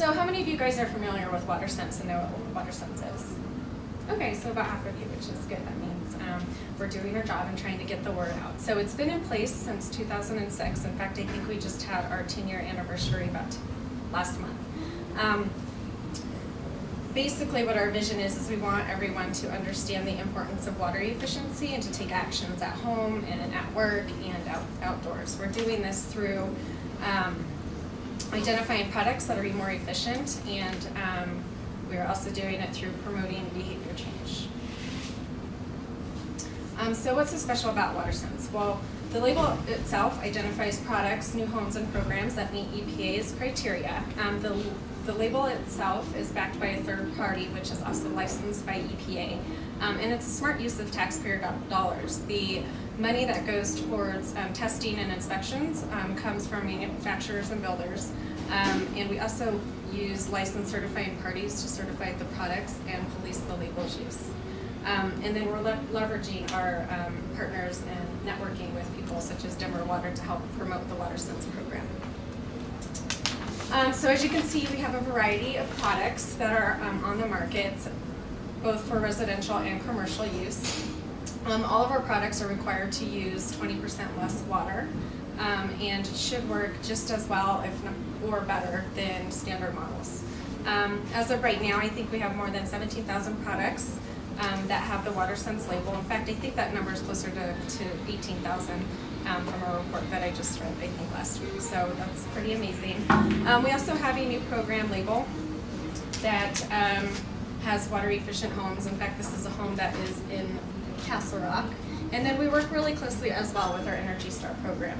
So how many of you guys are familiar with WaterSense and know what WaterSense is? Okay, so about half of you, which is good. That means we're doing our job and trying to get the word out. So it's been in place since 2006. In fact, I think we just had our 10-year anniversary about last month. Basically what our vision is we want everyone to understand the importance of water efficiency and to take actions at home and at work and outdoors. We're doing this through identifying products that are more efficient, and we're also doing it through promoting behavior change. So what's so special about WaterSense? Well, the label itself identifies products, new homes, and programs that meet EPA's criteria. The label itself is backed by a third party, which is also licensed by EPA, and it's a smart use of taxpayer dollars. The money that goes towards testing and inspections comes from manufacturers and builders, and we also use licensed certifying parties to certify the products and police the label's use. And then we're leveraging our partners and networking with people such as Denver Water to help promote the WaterSense program. So as you can see, we have a variety of products that are on the market, both for residential and commercial use. All of our products are required to use 20% less water, and should work just as well, if not, or better, than standard models. As of right now, I think we have more than 17,000 products that have the WaterSense label. In fact, I think that number is closer to 18,000 from a report that I just read, I think, last week. So that's pretty amazing. We also have a new program label that has water efficient homes. In fact, this is a home that is in Castle Rock. And then we work really closely as well with our Energy Star program,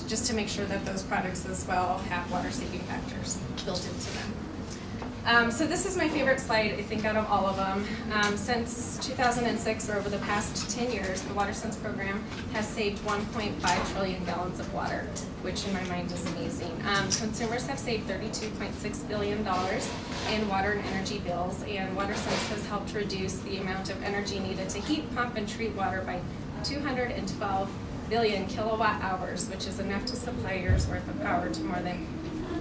just to make sure that those products as well have water saving factors built into them. So this is my favorite slide, I think, out of all of them. Since 2006, or over the past 10 years, the WaterSense program has saved 1.5 trillion gallons of water, which in my mind is amazing. Consumers have saved $32.6 billion in water and energy bills, and WaterSense has helped reduce the amount of energy needed to heat, pump, and treat water by 212 billion kilowatt hours, which is enough to supply a year's worth of power to more than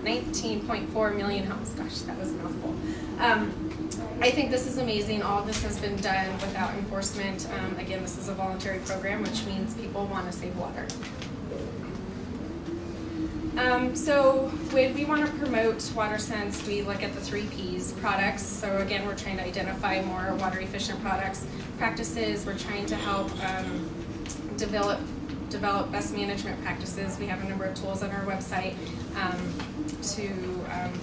19.4 million homes. Gosh, that was a mouthful. I think this is amazing. All of this has been done without enforcement. Again, this is a voluntary program, which means people want to save water. So when we want to promote WaterSense, we look at the 3 Ps: products. So again, we're trying to identify more water efficient products. Practices, we're trying to help develop best management practices. We have a number of tools on our website to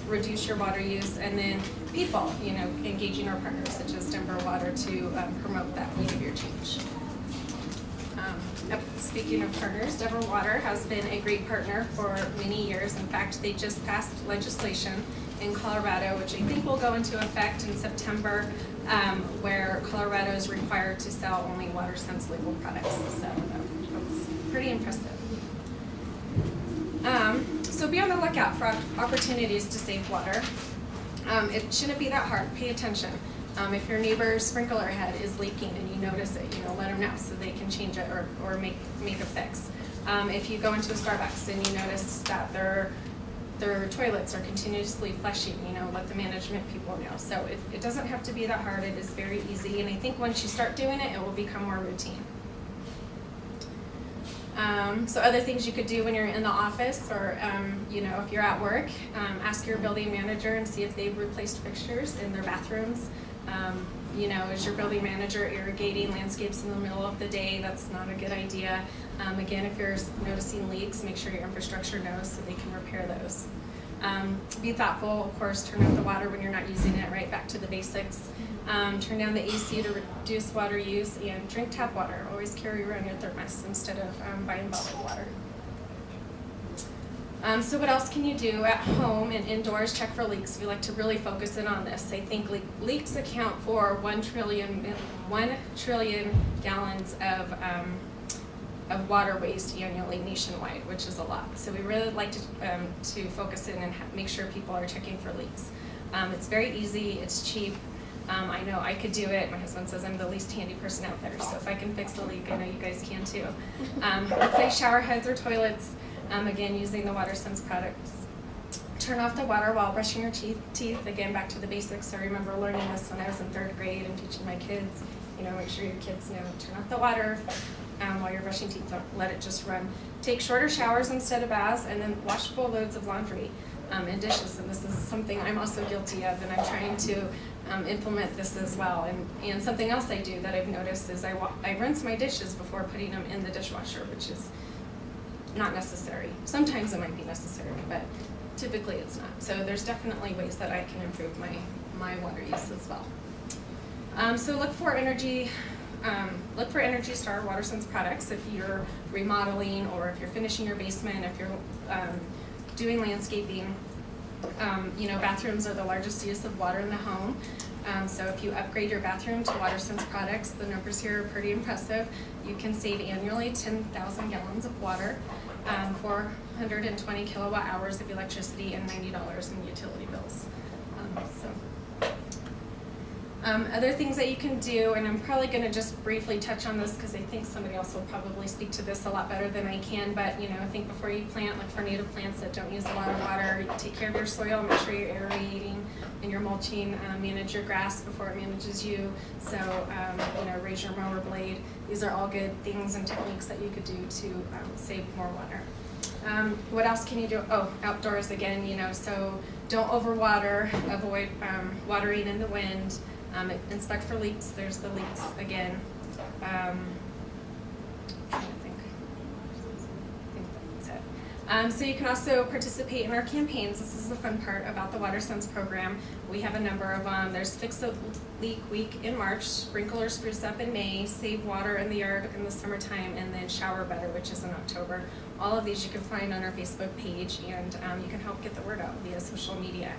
reduce your water use. And then people, engaging our partners such as Denver Water to promote that behavior change. Speaking of partners, Denver Water has been a great partner for many years. In fact, they just passed legislation in Colorado, which I think will go into effect in September, where Colorado is required to sell only WaterSense labeled products. So that's pretty impressive. So be on the lookout for opportunities to save water. It shouldn't be that hard. Pay attention. If your neighbor's sprinkler head is leaking and you notice it, let them know so they can change it or make a fix. If you go into a Starbucks and you notice that their toilets are continuously flushing, let the management people know. So it doesn't have to be that hard. It is very easy, and I think once you start doing it, it will become more routine. So other things you could do when you're in the office, or if you're at work, ask your building manager and see if they've replaced fixtures in their bathrooms. Is your building manager irrigating landscapes in the middle of the day? That's not a good idea. Again, if you're noticing leaks, make sure your infrastructure knows so they can repair those. Be thoughtful, of course. Turn off the water when you're not using it, right back to the basics. Turn down the AC to reduce water use, and drink tap water. Always carry around your thermos instead of buying bottled water. So what else can you do at home and indoors? Check for leaks. We like to really focus in on this. I think leaks account for 1 trillion gallons of water waste annually nationwide, which is a lot. So we really like to focus in and make sure people are checking for leaks. It's very easy. It's cheap. I know I could do it. My husband says I'm the least handy person out there, so if I can fix the leak, I know you guys can too. Replace shower heads or toilets, again, using the WaterSense products. turn off the water while brushing your teeth. Again, back to the basics. I remember learning this when I was in 3rd grade and teaching my kids. Make sure your kids know, turn off the water while you're brushing teeth. Don't let it just run. Take shorter showers instead of baths, and then wash full loads of laundry and dishes. And this is something I'm also guilty of, and I'm trying to implement this as well. And something else I do that I've noticed is I rinse my dishes before putting them in the dishwasher, which is not necessary. Sometimes it might be necessary, but typically it's not. So there's definitely ways that I can improve my water use as well. So look for Energy Star WaterSense products if you're remodeling, or if you're finishing your basement, if you're doing landscaping. Bathrooms are the largest use of water in the home. So if you upgrade your bathroom to WaterSense products, the numbers here are pretty impressive. You can save annually 10,000 gallons of water, 420 kilowatt hours of electricity, and $90 in utility bills. Other things that you can do, and I'm probably going to just briefly touch on this because I think somebody else will probably speak to this a lot better than I can, but I think before you plant, look for native plants that don't use a lot of water. Take care of your soil, make sure you're aerating and you're mulching, manage your grass before it manages you. So, raise your mower blade. These are all good things and techniques that you could do to save more water. What else can you do? Oh, outdoors again, so don't overwater, avoid watering in the wind. Inspect for leaks. There's the leaks again. Trying to think. I think that's it. So you can also participate in our campaigns. This is the fun part about the WaterSense program. We have a number of them. There's Fix a Leak Week in March, Sprinkle or Spruce Up in May, Save Water in the Yard in the summertime, and then Shower Better, which is in October. All of these you can find on our Facebook page, and you can help get the word out via social media.